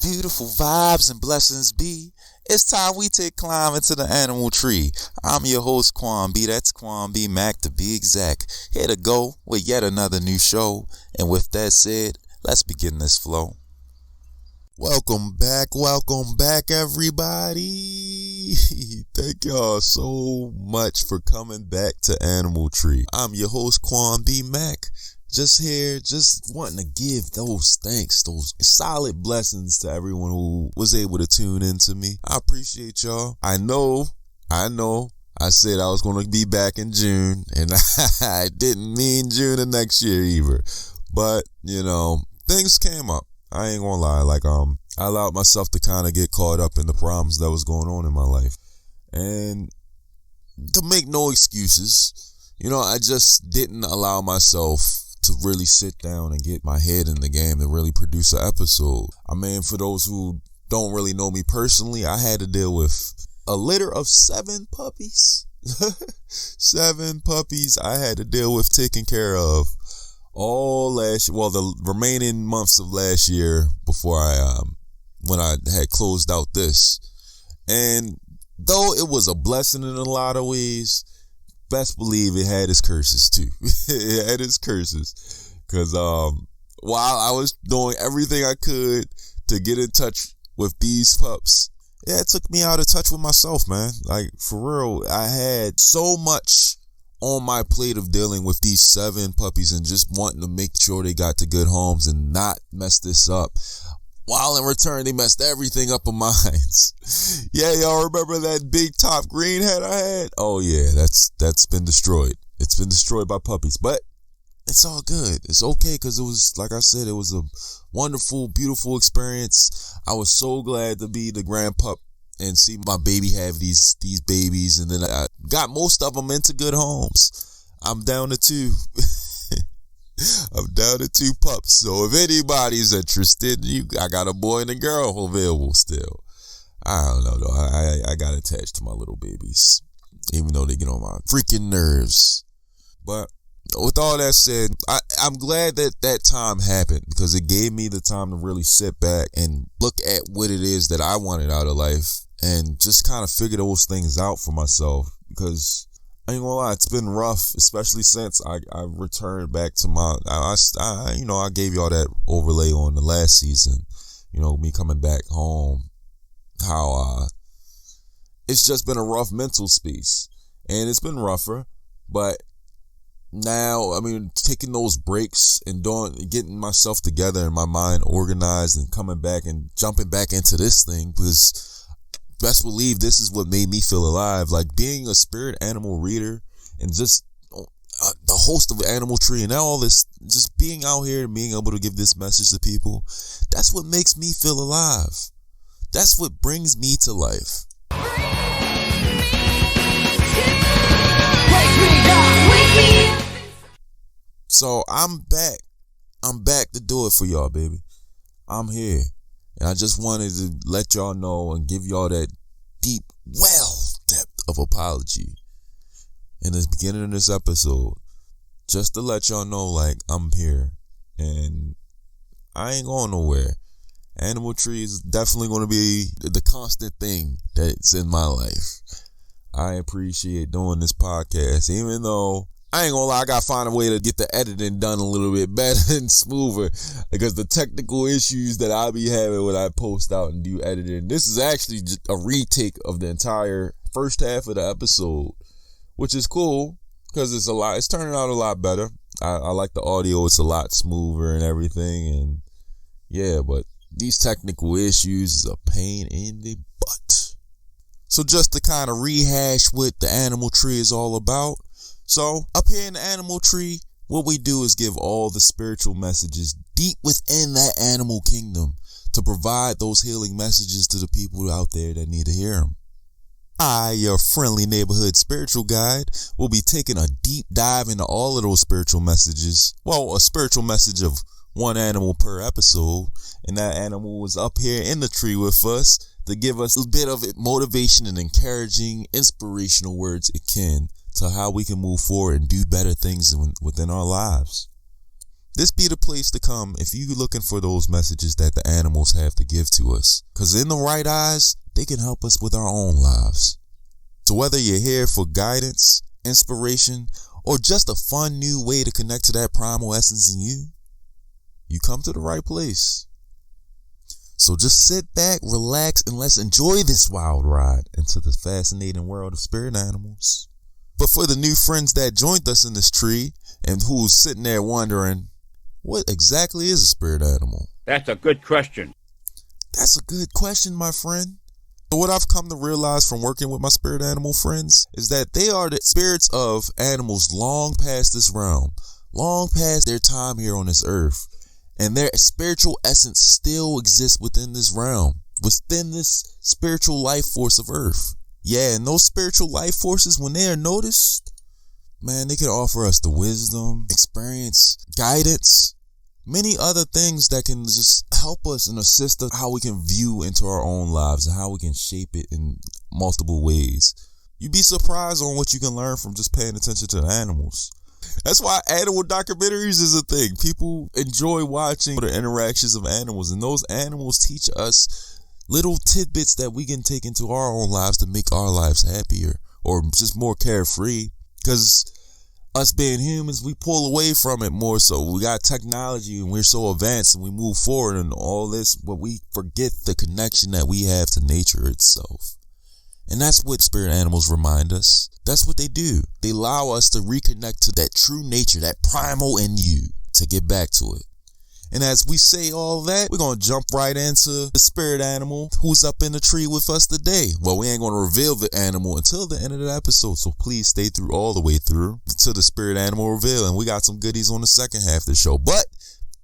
Beautiful vibes and blessings be. It's time we take climb into the animal tree. I'm your host, Quan B. That's Quan B Mack to be exact. Here to go with yet another new show. And with that said, let's begin this flow. Welcome back, everybody. Thank y'all so much for coming back to Animal Tree. I'm your host, Quan B Mack. Just here, just wanting to give those thanks, those solid blessings to everyone who was able to tune in to me. I appreciate y'all. I know. I said I was going to be back in June, and I didn't mean June of next year either. But, things came up. I ain't gonna lie. I allowed myself to kind of get caught up in the problems that was going on in my life. And to make no excuses, I just didn't allow myself to really sit down and get my head in the game and really produce an episode. I mean, for those who don't really know me personally, I had to deal with a litter of 7 puppies. 7 puppies I had to deal with taking care of all last year. Well, the remaining months of last year before when I had closed out this. And though it was a blessing in a lot of ways, best believe it had its curses too. It had its curses. Because while I was doing everything I could to get in touch with these pups, it took me out of touch with myself, man. Like, for real, I had so much on my plate of dealing with these 7 puppies and just wanting to make sure they got to good homes and not mess this up. While in return, they messed everything up of mine. Yeah, y'all remember that big top green head I had? Oh yeah, that's been destroyed. It's been destroyed by puppies, but it's all good. It's okay, because it was, like I said, it was a wonderful, beautiful experience. I was so glad to be the grandpup and see my baby have these babies, and then I got most of them into good homes. I'm down to 2. I'm down to 2 pups. So if anybody's interested, I got a boy and a girl available still. I don't know though. I got attached to my little babies, even though they get on my freaking nerves. But with all that said, I'm glad that time happened, because it gave me the time to really sit back and look at what it is that I wanted out of life and just kind of figure those things out for myself. Because I ain't gonna lie, it's been rough, especially since I returned back to my, I gave y'all that overlay on the last season, me coming back home, how it's just been a rough mental space, and it's been rougher, but now, taking those breaks and getting myself together and my mind organized and coming back and jumping back into this thing, because best believe this is what made me feel alive. Like, being a spirit animal reader and just the host of Animal Tree and all this, just being out here and being able to give this message to people, that's what makes me feel alive. That's what brings me to life. So I'm back. I'm back to do it for y'all, baby. I'm here. And I just wanted to let y'all know and give y'all that deep depth of apology in the beginning of this episode. Just to let y'all know, I'm here. And I ain't going nowhere. Animal Tree is definitely going to be the constant thing that's in my life. I appreciate doing this podcast, even though I ain't gonna lie, I gotta find a way to get the editing done a little bit better and smoother, because the technical issues that I be having when I post out and do editing, this is actually just a retake of the entire first half of the episode, which is cool, because it's turning out a lot better. I like the audio, it's a lot smoother and everything, and yeah, but these technical issues is a pain in the butt. So just to kind of rehash what the Animal Tree is all about. So, up here in the Animal Tree, what we do is give all the spiritual messages deep within that animal kingdom to provide those healing messages to the people out there that need to hear them. I, your friendly neighborhood spiritual guide, will be taking a deep dive into all of those spiritual messages. Well, a spiritual message of one animal per episode, and that animal was up here in the tree with us to give us a bit of motivation and encouraging, inspirational words it can to how we can move forward and do better things within our lives. This be the place to come if you're looking for those messages that the animals have to give to us. Because in the right eyes, they can help us with our own lives. So whether you're here for guidance, inspiration, or just a fun new way to connect to that primal essence in you, you come to the right place. So just sit back, relax, and let's enjoy this wild ride into the fascinating world of spirit animals. But for the new friends that joined us in this tree and who's sitting there wondering, what exactly is a spirit animal? That's a good question. That's a good question, my friend. So what I've come to realize from working with my spirit animal friends is that they are the spirits of animals long past this realm, long past their time here on this earth. And their spiritual essence still exists within this realm, within this spiritual life force of earth. Yeah, and those spiritual life forces, when they are noticed, man, they can offer us the wisdom, experience, guidance, many other things that can just help us and assist us how we can view into our own lives and how we can shape it in multiple ways. You'd be surprised on what you can learn from just paying attention to the animals. That's why animal documentaries is a thing. People enjoy watching the interactions of animals, and those animals teach us little tidbits that we can take into our own lives to make our lives happier or just more carefree. Because us being humans, we pull away from it more so. We got technology and we're so advanced and we move forward and all this, but we forget the connection that we have to nature itself. And that's what spirit animals remind us. That's what they do. They allow us to reconnect to that true nature, that primal in you, to get back to it. And as we say all that, we're going to jump right into the spirit animal who's up in the tree with us today. Well, we ain't going to reveal the animal until the end of the episode, so please stay through all the way through to the spirit animal reveal. And we got some goodies on the second half of the show. But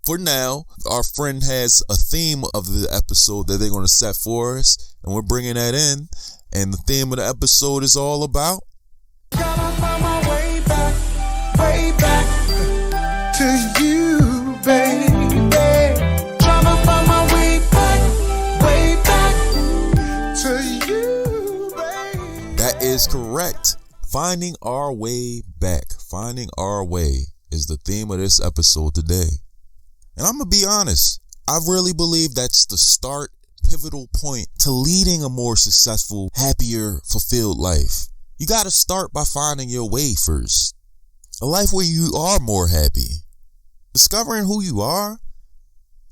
for now, our friend has a theme of the episode that they're going to set for us, and we're bringing that in. And the theme of the episode is all about Gotta find my way back to you, baby. Trying to find my way back to you, baby. That is correct. Finding our way back. Finding our way is the theme of this episode today. And I'm going to be honest, I really believe that's the pivotal point to leading a more successful, happier, fulfilled life. You got to start by finding your way first. A life where you are more happy. Discovering who you are,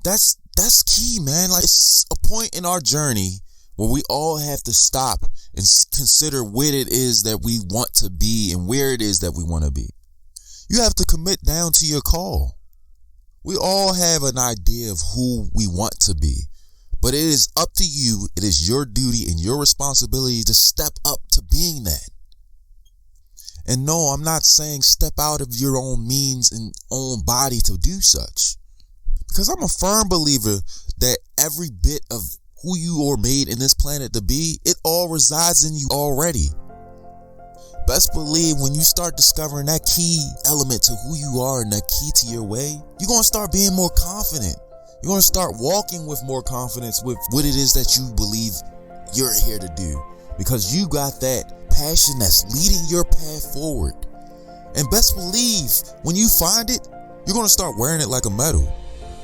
that's key, man. Like, it's a point in our journey where we all have to stop and consider what it is that we want to be and where it is that we want to be. You have to commit down to your call. We all have an idea of who we want to be. But it is up to you, it is your duty and your responsibility to step up to being that. And no, I'm not saying step out of your own means and own body to do such. Because I'm a firm believer that every bit of who you are made in this planet to be, it all resides in you already. Best believe when you start discovering that key element to who you are and that key to your way, you're going to start being more confident. You're going to start walking with more confidence with what it is that you believe you're here to do. Because you got that passion that's leading your path forward. And best believe, when you find it, you're going to start wearing it like a medal.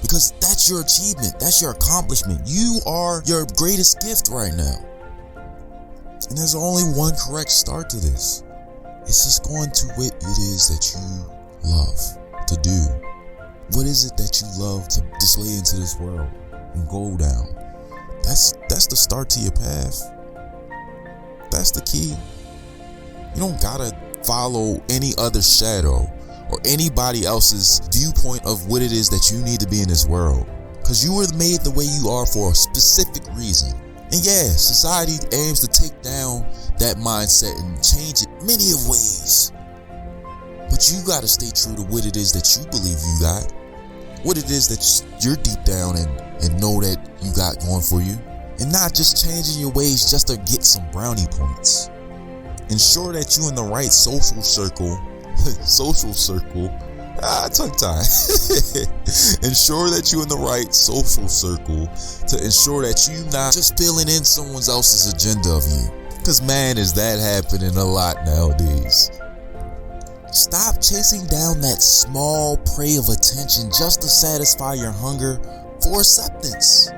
Because that's your achievement. That's your accomplishment. You are your greatest gift right now. And there's only one correct start to this. It's just going to what it is that you love to do. What is it that you love to display into this world and go down? That's the start to your path. That's the key. You don't gotta follow any other shadow or anybody else's viewpoint of what it is that you need to be in this world. Because you were made the way you are for a specific reason. And yeah, society aims to take down that mindset and change it many of ways. But you gotta stay true to what it is that you believe you got. what it is that you're deep down and know that you got going for you, and not just changing your ways just to get some brownie points. Ensure that you in the right social circle, tongue tie. Ensure that you in the right social circle to ensure that you not just filling in someone else's agenda of you. Cause man, is that happening a lot nowadays. Stop chasing down that small prey of attention just to satisfy your hunger for acceptance.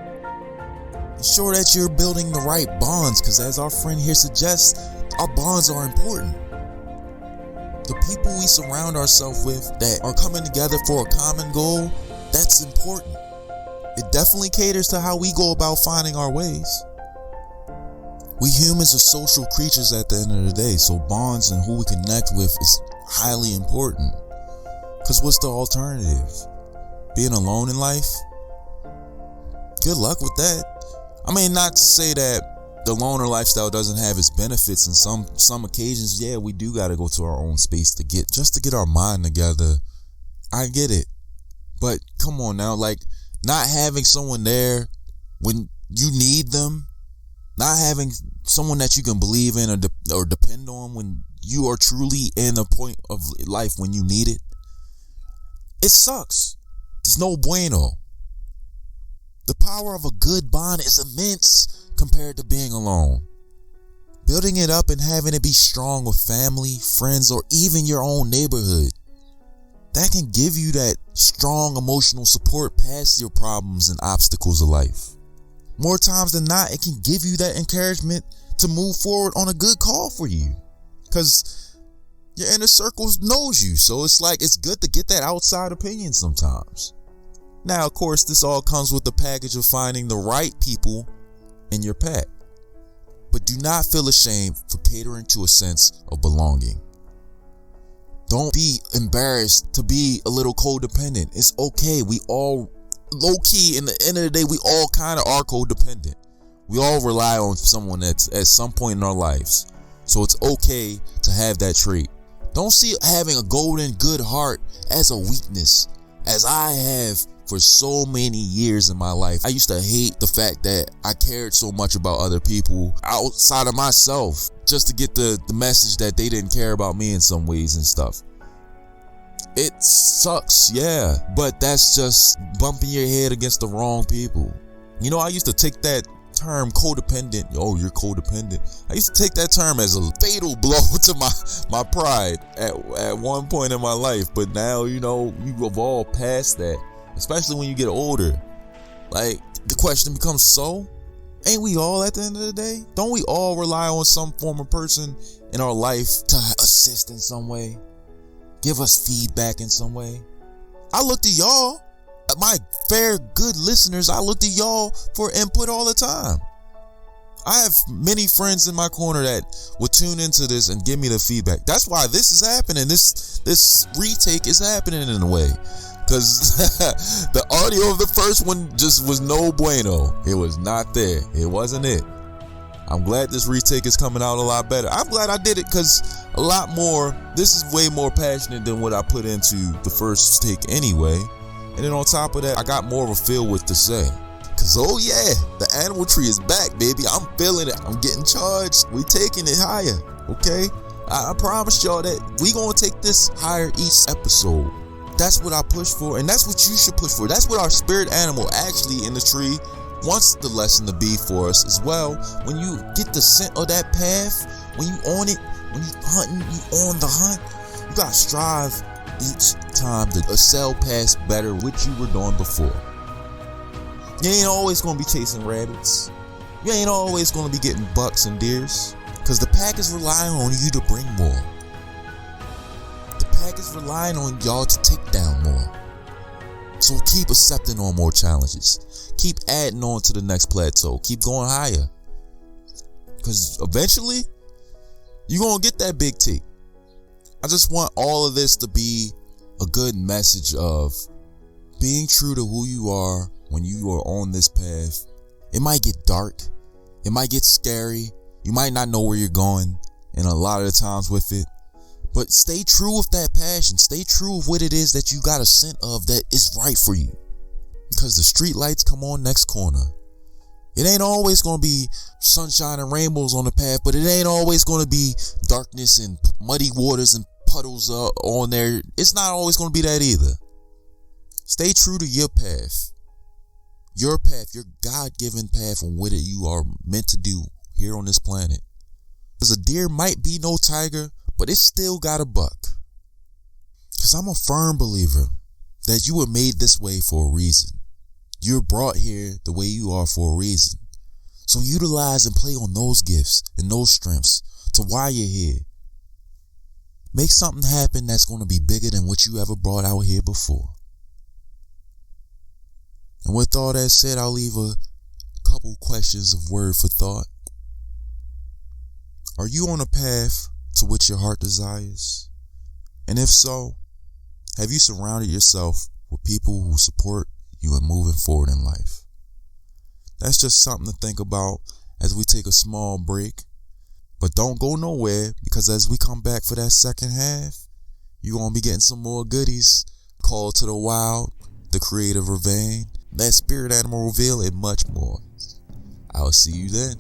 Ensure that you're building the right bonds, because as our friend here suggests, our bonds are important. The people we surround ourselves with that are coming together for a common goal, that's important. It definitely caters to how we go about finding our ways. We humans are social creatures at the end of the day, so bonds and who we connect with is highly important. Because what's the alternative? Being alone in life? Good luck with that. I mean, not to say that the loner lifestyle doesn't have its benefits. In some occasions, yeah, we do got to go to our own space to get our mind together. I get it. But come on now, like not having someone there when you need them, not having someone that you can believe in or depend on when you are truly in a point of life when you need it, it sucks. There's no bueno. The power of a good bond is immense compared to being alone. Building it up and having it be strong with family, friends, or even your own neighborhood, that can give you that strong emotional support past your problems and obstacles of life. More times than not, it can give you that encouragement to move forward on a good call for you, because your inner circle knows you. So it's like it's good to get that outside opinion sometimes. Now, of course, this all comes with the package of finding the right people in your pack. But do not feel ashamed for catering to a sense of belonging. Don't be embarrassed to be a little codependent. It's okay. We all, low key, in the end of the day, we all kind of are codependent. We all rely on someone that's at some point in our lives. So it's okay to have that trait. Don't see having a golden good heart as a weakness, as I have for so many years in my life. I used to hate the fact that I cared so much about other people outside of myself just to get the message that they didn't care about me in some ways and stuff. It sucks, yeah, but that's just bumping your head against the wrong people. You know, I used to take that term codependent. Oh, you're codependent. I used to take that term as a fatal blow to my pride at one point in my life. But now, you know, you evolve past that, especially when you get older. Like, the question becomes, so ain't we all at the end of the day? Don't we all rely on some form of person in our life to assist in some way, give us feedback in some way? I look to y'all, my fair good listeners, I look to y'all for input all the time. I have many friends in my corner that will tune into this and give me the feedback. That's why this is happening. This retake is happening in a way, because the audio of the first one just was no bueno. It was not there. It wasn't it. I'm glad this retake is coming out a lot better. I'm glad I did it, because a lot more, this is way more passionate than what I put into the first take anyway. And then on top of that, I got more of a feel with to say. Cause oh yeah, the animal tree is back, baby. I'm feeling it. I'm getting charged. We taking it higher, okay? I promise y'all that we gonna take this higher each episode. That's what I push for, and that's what you should push for. That's what our spirit animal actually in the tree wants the lesson to be for us as well. When you get the scent of that path, when you on it, when you hunting, you on the hunt, you gotta strive each time to excel past better what you were doing before. You ain't always gonna be chasing rabbits. You ain't always gonna be getting bucks and deers, because the pack is relying on you to bring more. The pack is relying on y'all to take down more. So keep accepting on more challenges. Keep adding on to the next plateau. Keep going higher, because eventually you're gonna get that big T. I just want all of this to be a good message of being true to who you are when you are on this path. It might get dark. It might get scary. You might not know where you're going, and a lot of the times with it. But stay true with that passion. Stay true with what it is that you got a scent of that is right for you. Because the street lights come on next corner. It ain't always going to be sunshine and rainbows on the path, but it ain't always going to be darkness and muddy waters and puddles on there. It's not always going to be that either. Stay true to your path. Your path, your God-given path on what you are meant to do here on this planet. Because a deer might be no tiger, but it still got a buck. Because I'm a firm believer that you were made this way for a reason. You're brought here the way you are for a reason. So utilize and play on those gifts and those strengths to why you're here. Make something happen that's going to be bigger than what you ever brought out here before. And with all that said, I'll leave a couple questions of word for thought. Are you on a path to what your heart desires? And if so, have you surrounded yourself with people who support you in moving forward in life? That's just something to think about as we take a small break. But don't go nowhere, because as we come back for that second half, you're going to be getting some more goodies. Call to the Wild, the Creative Ravine, that Spirit Animal Reveal, and much more. I'll see you then.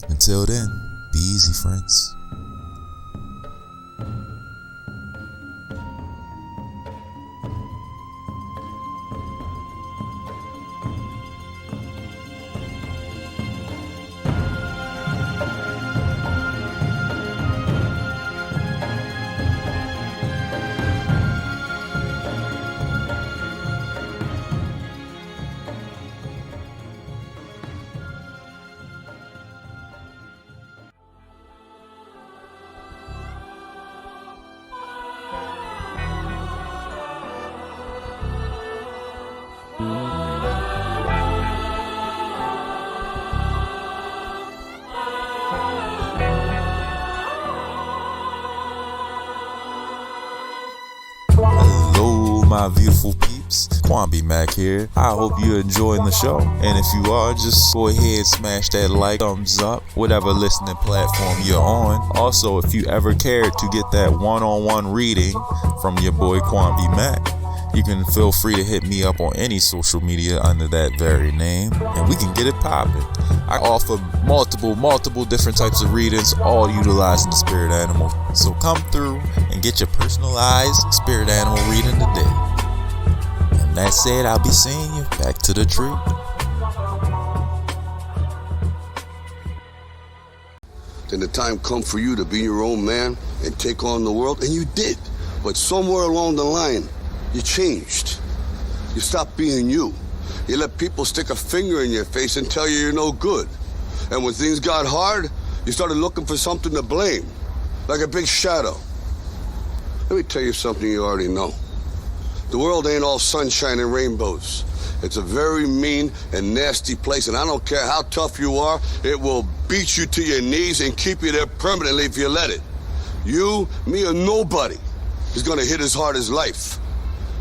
Until then, be easy, friends. My beautiful peeps, Quan B Mack here. I hope you're enjoying the show, and if you are, just go ahead and smash that like, thumbs up, whatever listening platform you're on. Also, if you ever cared to get that one-on-one reading from your boy Quan B Mack, you can feel free to hit me up on any social media under that very name, and we can get it popping. I offer multiple different types of readings, all utilizing the spirit animal. So come through and get your personalized spirit animal reading today. And that said, I'll be seeing you back to the tree. Then the time come for you to be your own man and take on the world, and you did. But somewhere along the line, you changed. You stopped being you. You let people stick a finger in your face and tell you you're no good. And when things got hard, you started looking for something to blame, like a big shadow. Let me tell you something you already know. The world ain't all sunshine and rainbows. It's a very mean and nasty place, and I don't care how tough you are, it will beat you to your knees and keep you there permanently if you let it. You, me, or nobody is gonna hit as hard as life.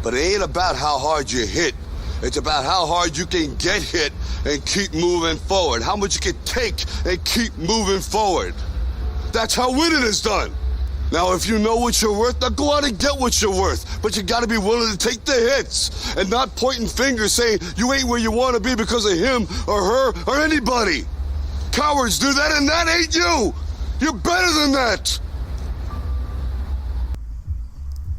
But it ain't about how hard you hit. It's about how hard you can get hit and keep moving forward. How much you can take and keep moving forward. That's how winning is done. Now, if you know what you're worth, now go out and get what you're worth. But you gotta be willing to take the hits and not pointing fingers saying you ain't where you wanna be because of him or her or anybody. Cowards do that, and that ain't you. You're better than that.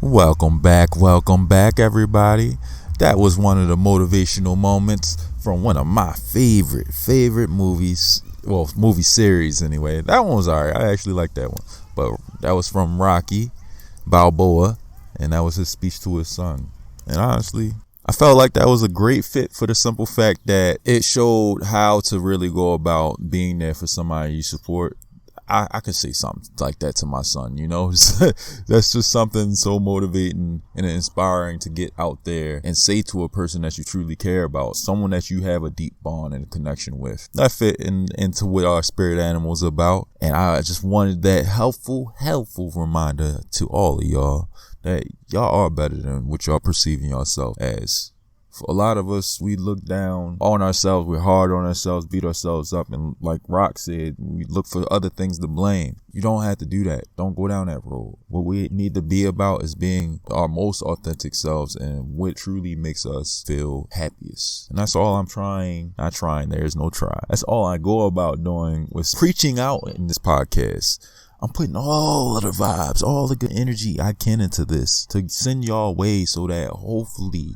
Welcome back, everybody. That was one of the motivational moments from one of my favorite movies. Well, movie series anyway. That one was alright. I actually like that one. But that was from Rocky Balboa, and that was his speech to his son. And honestly, I felt like that was a great fit for the simple fact that it showed how to really go about being there for somebody you support. I could say something like that to my son, you know. That's just something so motivating and inspiring to get out there and say to a person that you truly care about, someone that you have a deep bond and a connection with. That fit into what our spirit animal is about, and I just wanted that helpful reminder to all of y'all that y'all are better than what y'all perceiving yourself as For a lot of us, we look down on ourselves. We're hard on ourselves, beat ourselves up. And like Rock said, we look for other things to blame. You don't have to do that. Don't go down that road. What we need to be about is being our most authentic selves and what truly makes us feel happiest. And that's all I'm trying. Not trying. There's no try. That's all I go about doing was preaching out in this podcast. I'm putting all of the vibes, all the good energy I can into this to send y'all away so that hopefully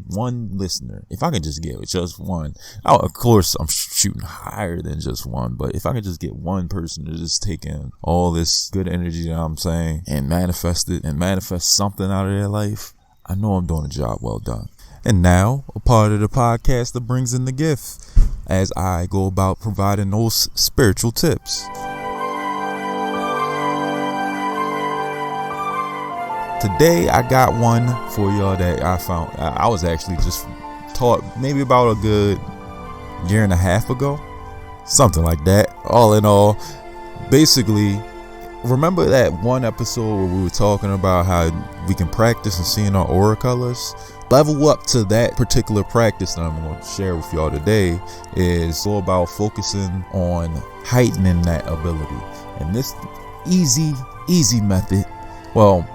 one listener, if I can just get just one, of course I'm shooting higher than just one, but if I can just get one person to just take in all this good energy that I'm saying and manifest it and manifest something out of their life, I know I'm doing a job well done. And now, a part of the podcast that brings in the gift as I go about providing those spiritual tips. Today, I got one for y'all that I found. I was actually just taught maybe about a good year and a half ago. Something like that. All in all, basically, remember that one episode where we were talking about how we can practice and seeing our aura colors? Level up to that particular practice that I'm going to share with y'all today is all about focusing on heightening that ability. And this easy method, well,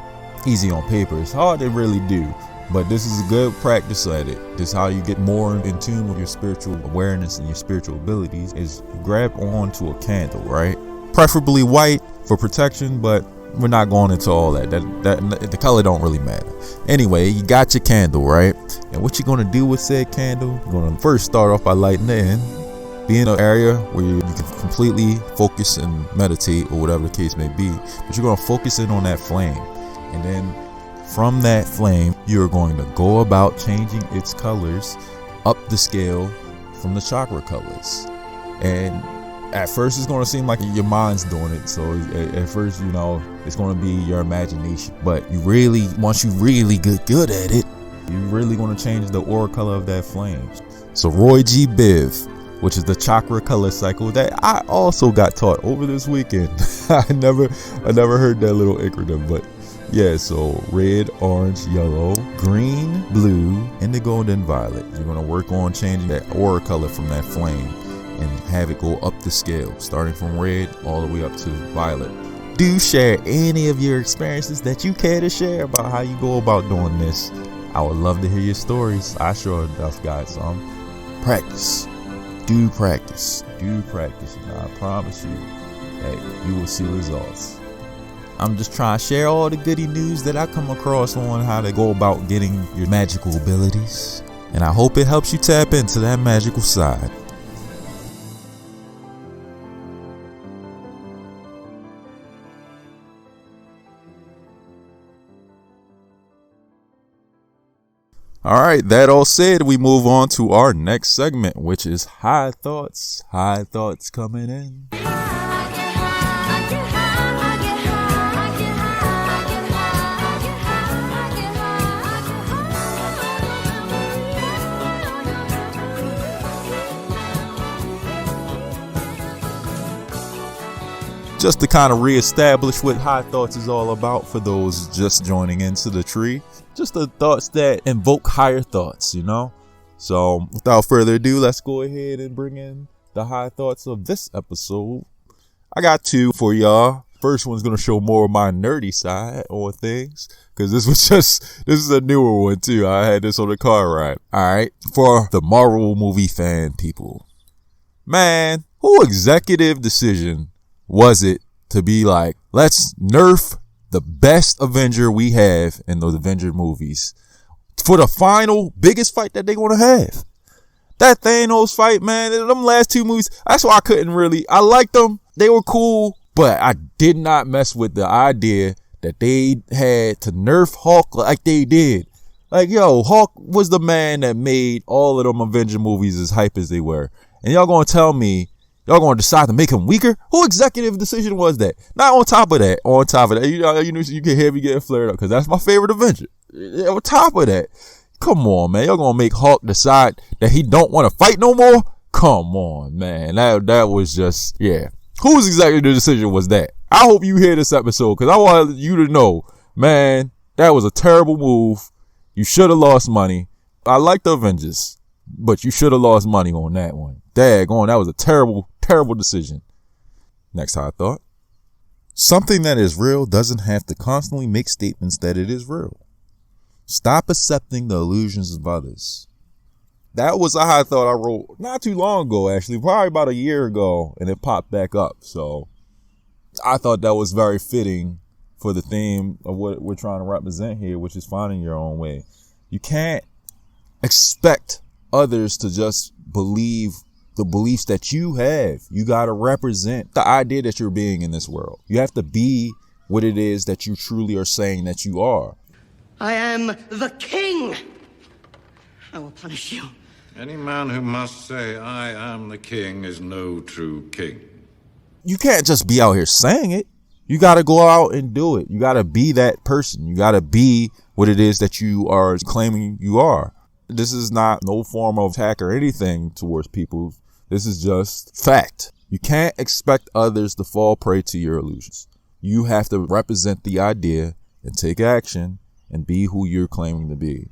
easy on paper, it's hard to really do, but this is a good practice at it. This is how you get more in tune with your spiritual awareness and your spiritual abilities, is grab onto a candle, right? Preferably white for protection, but we're not going into all that. The color don't really matter. Anyway, you got your candle, right? And what you're going to do with said candle, you're going to first start off by lighting it in. Be in an area where you can completely focus and meditate or whatever the case may be, but you're going to focus in on that flame. And then from that flame, you're going to go about changing its colors up the scale from the chakra colors. And at first, it's going to seem like your mind's doing it. So at first, it's going to be your imagination. But once you really get good at it, you're really going to change the aura color of that flame. So Roy G. Biv, which is the chakra color cycle that I also got taught over this weekend. I never heard that little acronym, but yeah, so red, orange, yellow, green, blue, indigo, and then violet. You're going to work on changing that aura color from that flame and have it go up the scale, starting from red all the way up to violet. Do share any of your experiences that you care to share about how you go about doing this. I would love to hear your stories. I sure enough got some. Practice. Do practice. And I promise you that you will see results. I'm just trying to share all the goody news that I come across on how to go about getting your magical abilities. And I hope it helps you tap into that magical side. All right, that all said, we move on to our next segment, which is high thoughts. High thoughts coming in. Just to kind of reestablish what high thoughts is all about for those just joining into the tree. Just the thoughts that invoke higher thoughts, So without further ado, let's go ahead and bring in the high thoughts of this episode. I got two for y'all. First one's going to show more of my nerdy side on things, because this is a newer one too. I had this on the car ride. All right. For the Marvel movie fan people, man, who executive decision was it to be like, let's nerf the best Avenger we have in those Avenger movies for the final biggest fight that they're going to have? That Thanos fight, man, them last two movies, that's why I liked them. They were cool, but I did not mess with the idea that they had to nerf Hulk like they did. Like, Hulk was the man that made all of them Avenger movies as hype as they were. And y'all going to tell me y'all going to decide to make him weaker? Who executive decision was that? Not on top of that, you can hear me getting flared up because that's my favorite Avenger. On top of that, come on, man. Y'all going to make Hulk decide that he don't want to fight no more? Come on, man. That was just, yeah. Whose executive decision was that? I hope you hear this episode because I want you to know, man, that was a terrible move. You should have lost money. I like the Avengers, but you should have lost money on that one. Daggone, that was a terrible, terrible decision. Next high thought. Something that is real doesn't have to constantly make statements that it is real. Stop accepting the illusions of others. That was a high thought I wrote not too long ago, actually, probably about a year ago, and it popped back up. So I thought that was very fitting for the theme of what we're trying to represent here, which is finding your own way. You can't expect others to just believe the beliefs that you have. You got to represent the idea that you're being in this world. You have to be what it is that you truly are saying that you are. I am the king. I will punish you. Any man who must say, I am the king, is no true king. You can't just be out here saying it. You got to go out and do it. You got to be that person. You got to be what it is that you are claiming you are. This is not no form of attack or anything towards people. This is just fact. You can't expect others to fall prey to your illusions. You have to represent the idea and take action and be who you're claiming to be.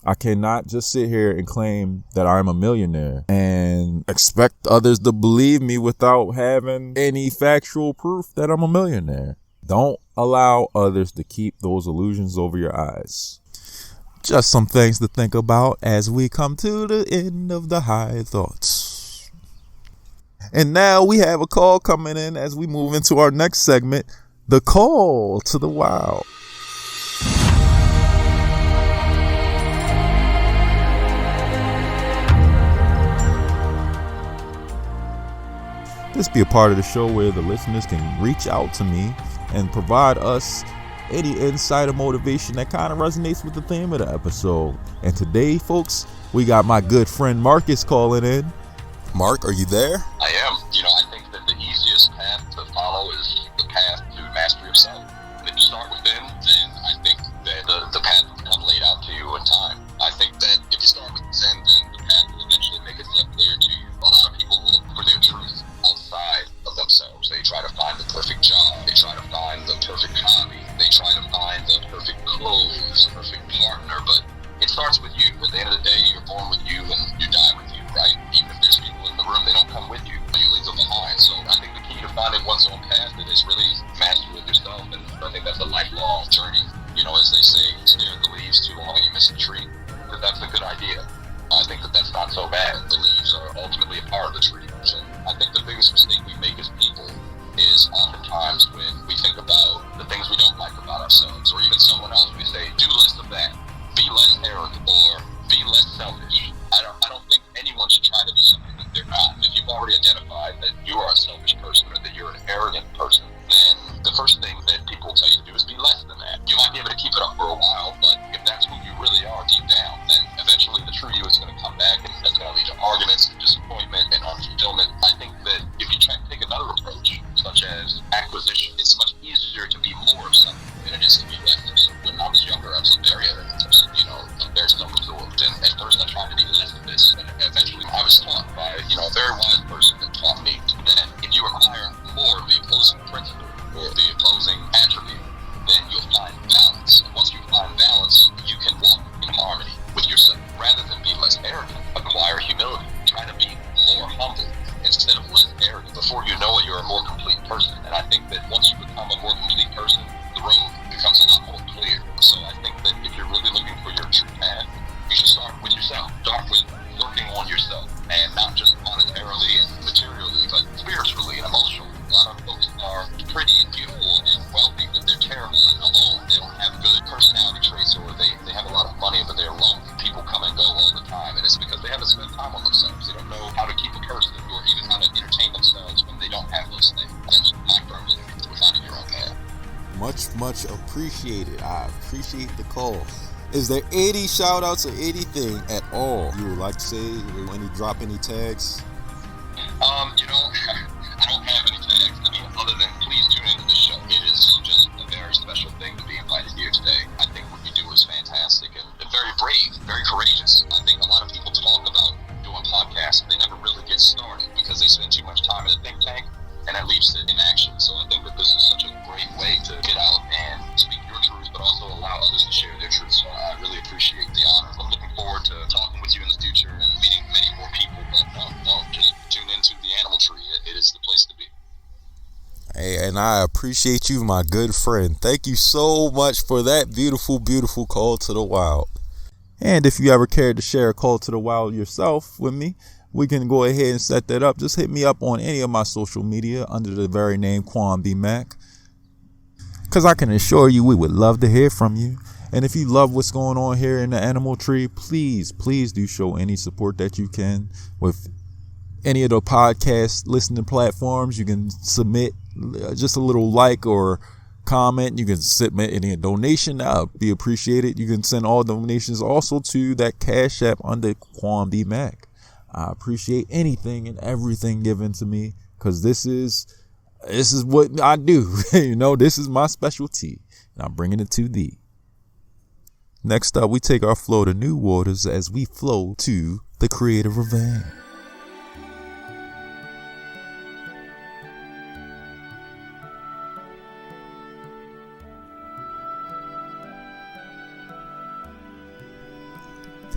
I cannot just sit here and claim that I'm a millionaire and expect others to believe me without having any factual proof that I'm a millionaire. Don't allow others to keep those illusions over your eyes. Just some things to think about as we come to the end of the high thoughts. And now we have a call coming in as we move into our next segment, the call to the wild. This be a part of the show where the listeners can reach out to me and provide us any insight or motivation that kind of resonates with the theme of the episode. And today, folks, we got my good friend Marcus calling in. Mark, are you there? I am. I think that the easiest path to follow is the path to mastery of self. And if you start within, then I think that the path will become laid out to you in time. I think that if you start with Zen, then the path will eventually make itself clear to you. A lot of people look for their truth outside of themselves. They try to find the perfect job. They try to find the perfect hobby. They try to find the perfect clothes, perfect partner. But it starts with you. At the end of the day, you're born with you and you die with you, right? Even if there's people in the room, they don't come with you, but you leave them behind. So I think the key to finding one's own path is really mastery of yourself. And I think that's a lifelong journey. As they say, stare at the leaves too long and you miss the tree. That's a good idea. I think that that's not so bad. The leaves are ultimately a part of the tree. And I think the biggest mistake we make as people is oftentimes when we think about the things we don't like about ourselves or even someone else. We say, do less of that, be less arrogant, or be less selfish. I don't think anyone should try to be something that they're not. If you've already identified that you are a selfish person or that you're an arrogant person, then the first thing that people tell you to do is be less than that. You might be able to keep it up for a while, but if that's who you really are deep down, then eventually the true you is going to come back, and that's going to lead to arguments and disappointment and unfulfillment. I think that if you try to take another approach, such as acquisition, it's much easier to be more of something than it is to be less of something. When I was younger, I was a very arrogant person, very self-absorbed, and at first I tried to be less of this, and eventually I was taught by, a very wise person that taught me that if you acquire more of the opposing principle or the opposing attribute, then you'll find balance. And once you find balance, you can walk in harmony with yourself. Rather than be less arrogant, acquire humility. Try to be more humble instead of less arrogant. Before you know it, you're a more complete person. And I think that once you become a more complete person, the road becomes a lot more clear. So I think that if you're really looking for your true path, you should start with yourself. Start with working on yourself, and not just monetarily and materially, but spiritually and emotionally. A lot of folks are pretty and beautiful and wealthy, but they're terrible and alone. They don't have good personality traits, or they have a lot of money, but they're alone. People come and go all the time, and it's because they haven't spent time on themselves. They don't know how to keep a person, or even how to entertain themselves when they don't have those things. That's my firm belief with finding your own path. Much appreciated. I appreciate the call. Is there any shout outs or anything at all you would like to say? When you drop any tags? I don't have any tags. Other than please tune into this show. It is just a very special thing to be invited here today. I think what you do is fantastic and very brave, very courageous. I think a lot of people talk about doing podcasts, but they never really get started because they spend too much time in a think tank, and that leaves it in action. So I think that this is such a great way to get out and speak your truth, but also allow others to share their truth. So I really appreciate the honor. I'm looking forward And I appreciate you, my good friend. Thank you so much for that beautiful, beautiful call to the wild. And if you ever cared to share a call to the wild yourself with me, we can go ahead and set that up. Just hit me up on any of my social media under the very name Quan B Mack. Because I can assure you we would love to hear from you. And if you love what's going on here in the animal tree, please do show any support that you can with any of the podcast listening platforms. You can submit just a little like or comment. You can submit any donation. That would be appreciated. You can send all donations also to that Cash App under Quan B Mack. I appreciate anything and everything given to me, because this is what I do. This is my specialty, and I'm bringing it to thee. Next up, we take our flow to new waters as we flow to the creative ravine.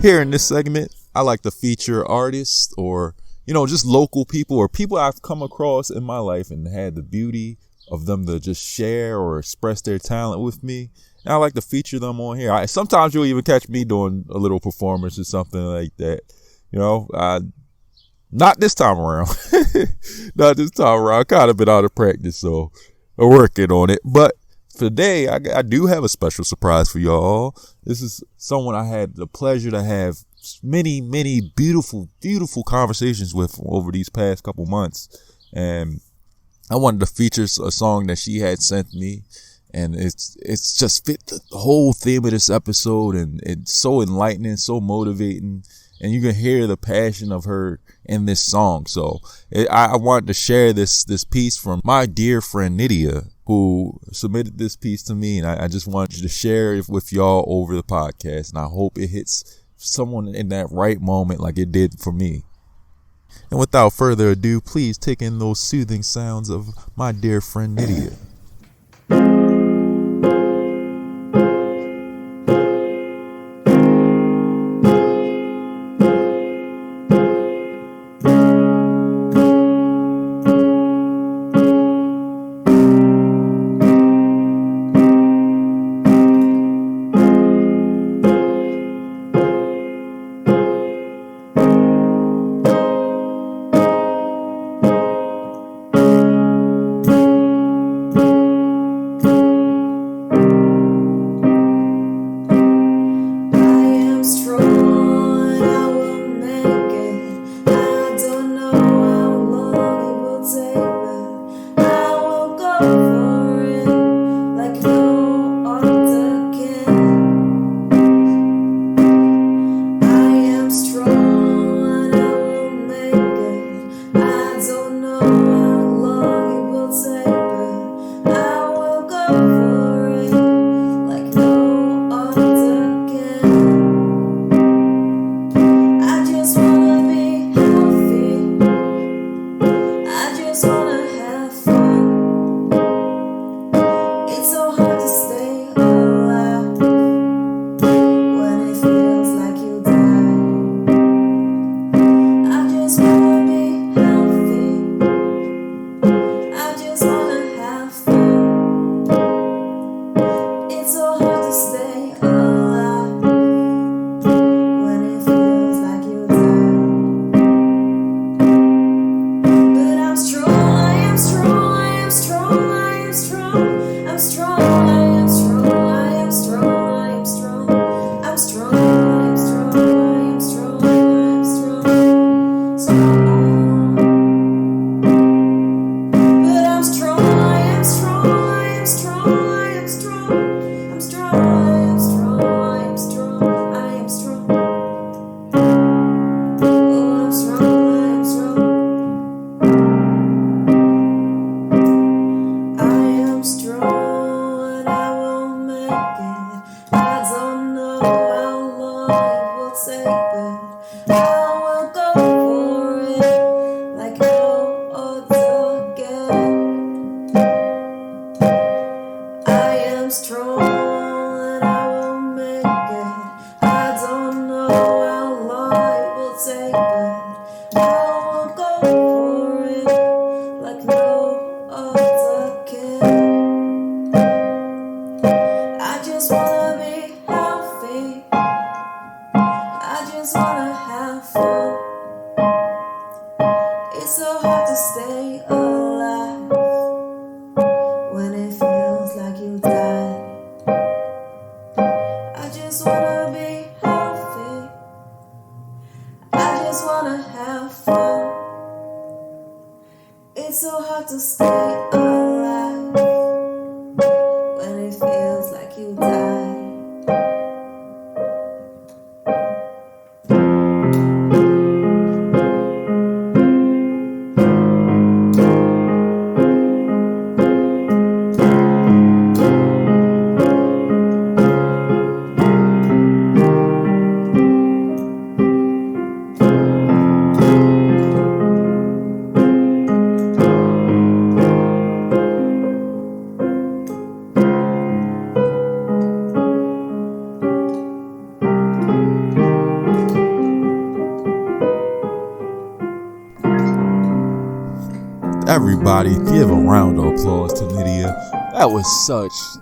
Here in this segment, I like to feature artists or, just local people or people I've come across in my life and had the beauty of them to just share or express their talent with me. And I like to feature them on here. Sometimes you'll even catch me doing a little performance or something like that. Not this time around. Not this time around. Kind of been out of practice, so I'm working on it. But today, I do have a special surprise for y'all. This is someone I had the pleasure to have many, many beautiful, beautiful conversations with over these past couple months. And I wanted to feature a song that she had sent me. And it's just fit the whole theme of this episode. And it's so enlightening, so motivating. And you can hear the passion of her in this song. So I wanted to share this piece from my dear friend Nydia, who submitted this piece to me. And I just wanted to share it with y'all over the podcast. And I hope it hits someone in that right moment like it did for me. And without further ado, please take in those soothing sounds of my dear friend Nydia. wanna have fun. It's so hard to stay alive when it feels like you died. I just wanna be healthy. I just wanna have fun. It's so hard to stay alive when it feels like you died. Everybody give a round of applause to Nydia. That was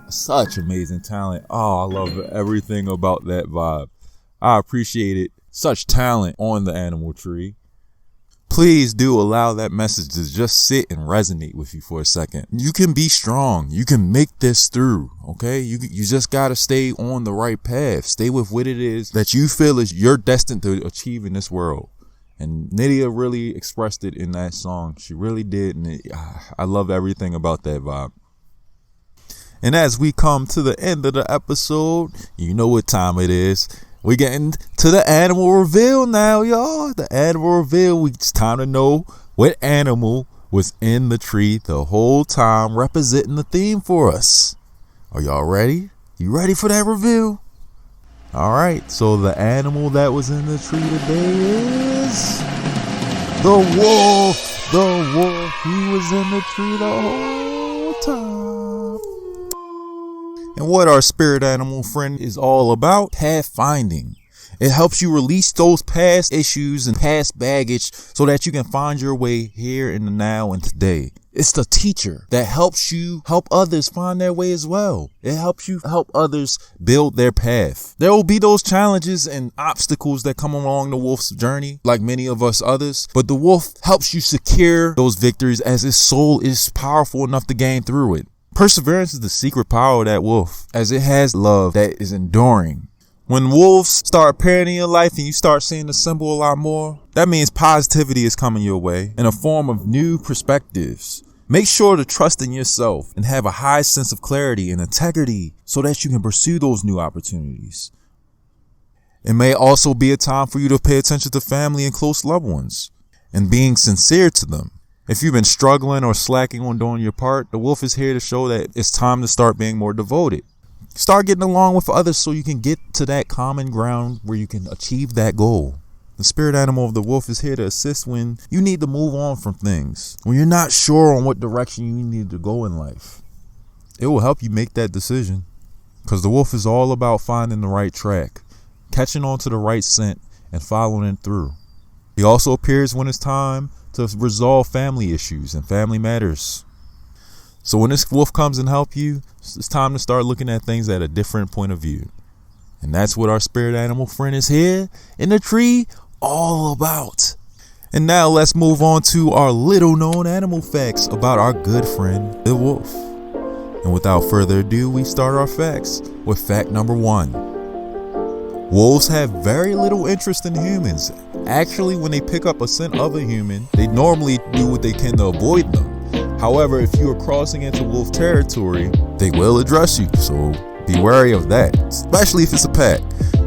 such amazing talent. Oh, I love everything about that vibe. I appreciate it. Such talent on the animal tree. Please do allow that message to just sit and resonate with you for a second. You can be strong. You can make this through, okay? You just got to stay on the right path. Stay with what it is that you feel is you're destined to achieve in this world. And Nydia really expressed it in that song. She really did. And I love everything about that vibe. And as we come to the end of the episode, you know what time it is. We're getting to the animal reveal now, y'all. The animal reveal. It's time to know what animal was in the tree the whole time, representing the theme for us. Are y'all ready? You ready for that reveal? All right, so the animal that was in the tree today is the wolf. The wolf, he was in the tree the whole time. And what our spirit animal friend is all about, pathfinding. It helps you release those past issues and past baggage so that you can find your way here in the now and today. It's the teacher that helps you help others find their way as well. It helps you help others build their path. There will be those challenges and obstacles that come along the wolf's journey, like many of us others. But the wolf helps you secure those victories as his soul is powerful enough to gain through it. Perseverance is the secret power of that wolf, as it has love that is enduring. When wolves start appearing in your life and you start seeing the symbol a lot more, that means positivity is coming your way in a form of new perspectives. Make sure to trust in yourself and have a high sense of clarity and integrity so that you can pursue those new opportunities. It may also be a time for you to pay attention to family and close loved ones and being sincere to them. If you've been struggling or slacking on doing your part, the wolf is here to show that it's time to start being more devoted. Start getting along with others so you can get to that common ground where you can achieve that goal. The spirit animal of the wolf is here to assist when you need to move on from things, when you're not sure on what direction you need to go in life. It will help you make that decision, because the wolf is all about finding the right track, catching on to the right scent, and following it through. He also appears when it's time to resolve family issues and family matters. So when this wolf comes and help you, it's time to start looking at things at a different point of view. And that's what our spirit animal friend is here in the tree all about. And now let's move on to our little known animal facts about our good friend, the wolf. And without further ado, we start our facts with fact number 1. Wolves have very little interest in humans. Actually, when they pick up a scent of a human, they normally do what they can to avoid them. However, if you are crossing into wolf territory, they will address you, so be wary of that, especially if it's a pack.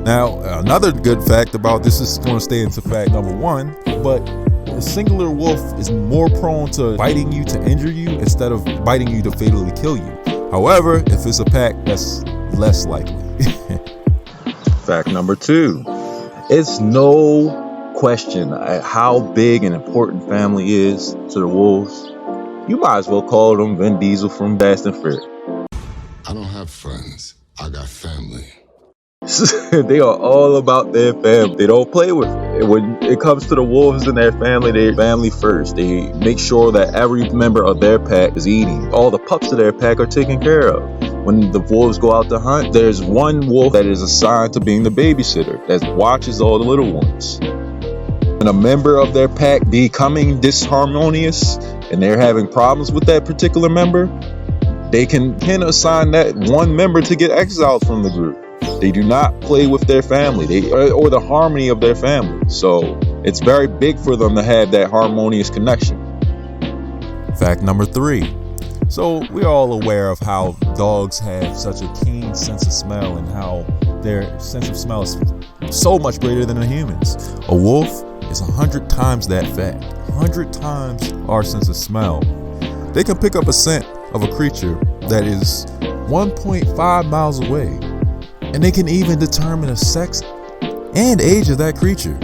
Now, another good fact about this is going to stay into fact number 1, but a singular wolf is more prone to biting you to injure you instead of biting you to fatally kill you. However, if it's a pack, that's less likely. Fact number 2. It's no question how big and important family is to the wolves. You might as well call them Vin Diesel from Fast and Furious. I don't have friends. I got family. They are all about their family. They don't play with it. When it comes to the wolves and their family, they're family first. They make sure that every member of their pack is eating. All the pups of their pack are taken care of. when the wolves go out to hunt, there's one wolf that is assigned to being the babysitter that watches all the little ones. When a member of their pack becoming disharmonious and they're having problems with that particular member, they can assign that one member to get exiled from the group. They do not play with their family or the harmony of their family. So it's very big for them to have that harmonious connection. Fact number 3. So we're all aware of how dogs have such a keen sense of smell and how their sense of smell is so much greater than a human's. A wolf is 100 times that fact. 100 times our sense of smell. They can pick up a scent of a creature that is 1.5 miles away, and they can even determine the sex and age of that creature.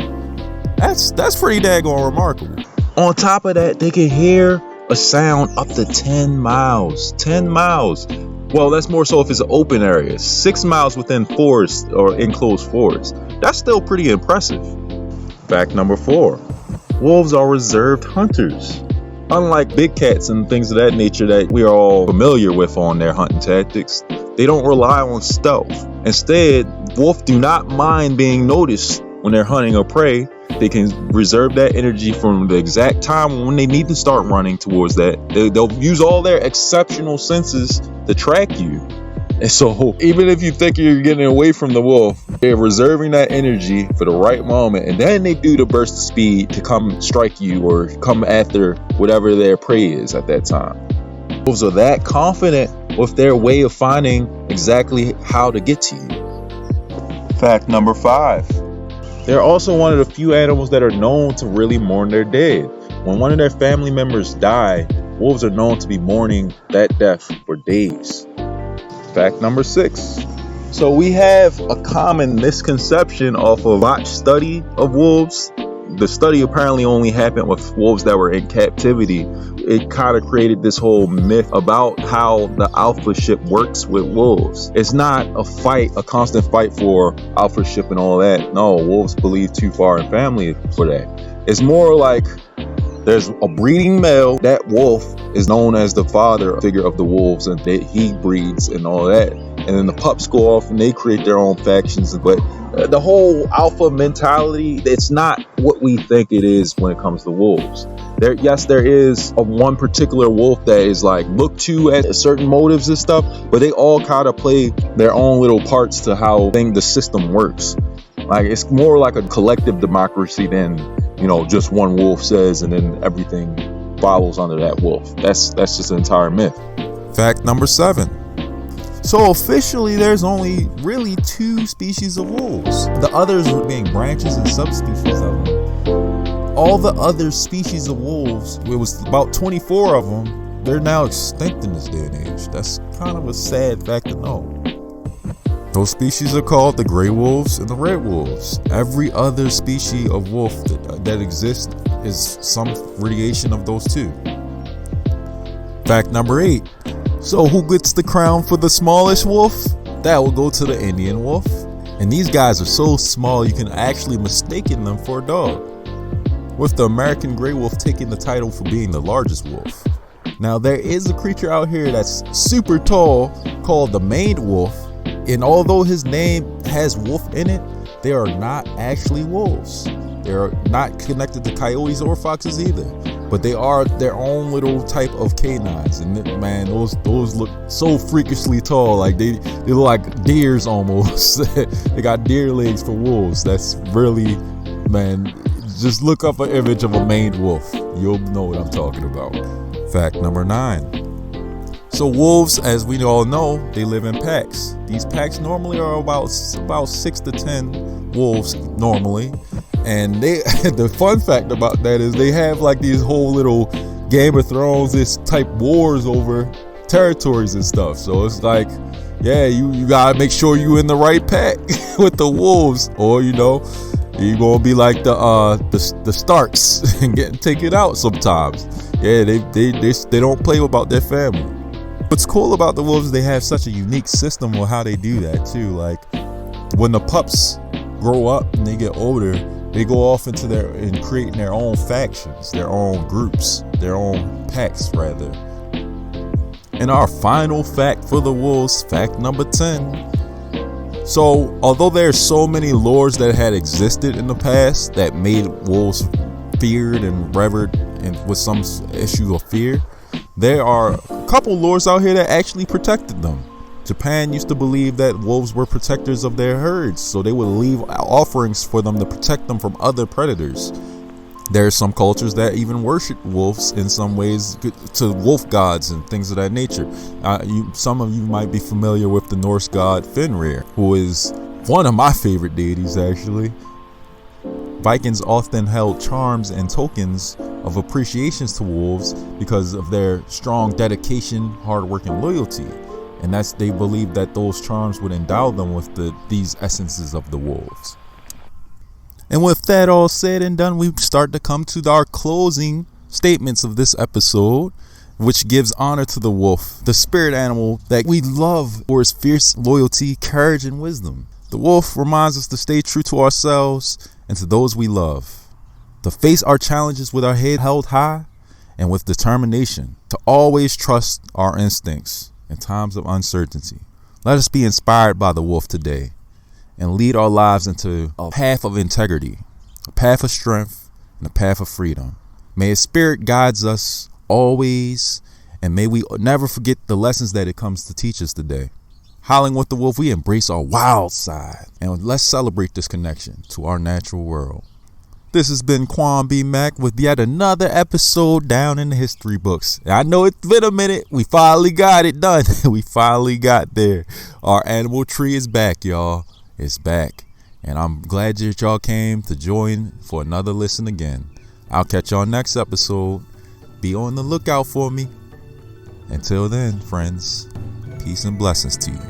That's pretty daggone remarkable. On top of that, they can hear a sound up to 10 miles. 10 miles. Well, that's more so if it's an open area. 6 miles within forest or enclosed forest. That's still pretty impressive. Fact number 4. Wolves are reserved hunters. Unlike big cats and things of that nature that we are all familiar with on their hunting tactics, they don't rely on stealth. Instead, wolves do not mind being noticed when they're hunting or prey. They can reserve that energy from the exact time when they need to start running towards that. They'll use all their exceptional senses to track you. And so even if you think you're getting away from the wolf, they're reserving that energy for the right moment, and then they do the burst of speed to come strike you or come after whatever their prey is at that time. Wolves are that confident with their way of finding exactly how to get to you. Fact number 5. They're also one of the few animals that are known to really mourn their dead. When one of their family members die, wolves are known to be mourning that death for days. Fact number 6. So we have a common misconception off of botched study of wolves. The study apparently only happened with wolves that were in captivity. It kind of created this whole myth about how the alphaship works with wolves. It's not a constant fight for alphaship and all that. No, wolves believe too far in family for that. It's more like there's a breeding male. That wolf is known as the father figure of the wolves, and he breeds and all that. And then the pups go off and they create their own factions. But the whole alpha mentality, it's not what we think it is when it comes to wolves. There is one particular wolf that is like looked to at certain motives and stuff, but they all kind of play their own little parts to how the system works. Like it's more like a collective democracy than, just one wolf says and then everything follows under that wolf. That's just an entire myth. Fact number 7. So officially there's only really 2 species of wolves. The others being branches and subspecies of them. All the other species of wolves, it was about 24 of them, they're now extinct in this day and age. That's kind of a sad fact to know. Those species are called the gray wolves and the red wolves. Every other species of wolf that exists is some radiation of those 2. Fact number 8. So who gets the crown for the smallest wolf? That will go to the Indian wolf. And these guys are so small you can actually mistake them for a dog, with the American gray wolf taking the title for being the largest wolf. Now there is a creature out here that's super tall called the maned wolf, and although his name has wolf in it, they are not actually wolves. They're not connected to coyotes or foxes either, but they are their own little type of canines. And man, those look so freakishly tall, like they look like deers almost. They got deer legs for wolves. That's really, man, just look up an image of a maned wolf, you'll know what I'm talking about. Fact number 9. So wolves, as we all know, they live in packs. These packs normally are about 6 to 10 wolves normally. And the fun fact about that is they have like these whole little Game of Thrones, this type wars over territories and stuff. So it's like, yeah, you gotta make sure you in the right pack with the wolves, or you're gonna be like the Starks and getting taken out sometimes. Yeah, they don't play about their family. What's cool about the wolves is they have such a unique system of how they do that too. Like when the pups grow up and they get older, they go off and creating their own factions, their own groups, their own packs rather. And And our final fact for the wolves, fact number 10. So, although there's so many lores that had existed in the past that made wolves feared and revered and with some issue of fear, there are a couple lores out here that actually protected them. Japan used to believe that wolves were protectors of their herds, so they would leave offerings for them to protect them from other predators. There are some cultures that even worship wolves in some ways, to wolf gods and things of that nature. Some of you might be familiar with the Norse god Fenrir, who is one of my favorite deities actually. Vikings often held charms and tokens of appreciations to wolves because of their strong dedication, hard work, and loyalty. And they believed that those charms would endow them with these essences of the wolves. And with that all said and done, we start to come to our closing statements of this episode, which gives honor to the wolf, the spirit animal that we love for its fierce loyalty, courage, and wisdom. The wolf reminds us to stay true to ourselves and to those we love, to face our challenges with our head held high and with determination, to always trust our instincts in times of uncertainty. Let us be inspired by the wolf today and lead our lives into a path of integrity, a path of strength, and a path of freedom. May His Spirit guides us always, and may we never forget the lessons that it comes to teach us today. Howling with the wolf, we embrace our wild side, and let's celebrate this connection to our natural world. This has been Quan B Mack with yet another episode down in the history books. I know it's been a minute. We finally got it done. We finally got there. Our animal tree is back, y'all. It's back, and I'm glad that y'all came to join for another listen again. I'll catch y'all next episode. Be on the lookout for me. Until then, friends, peace and blessings to you.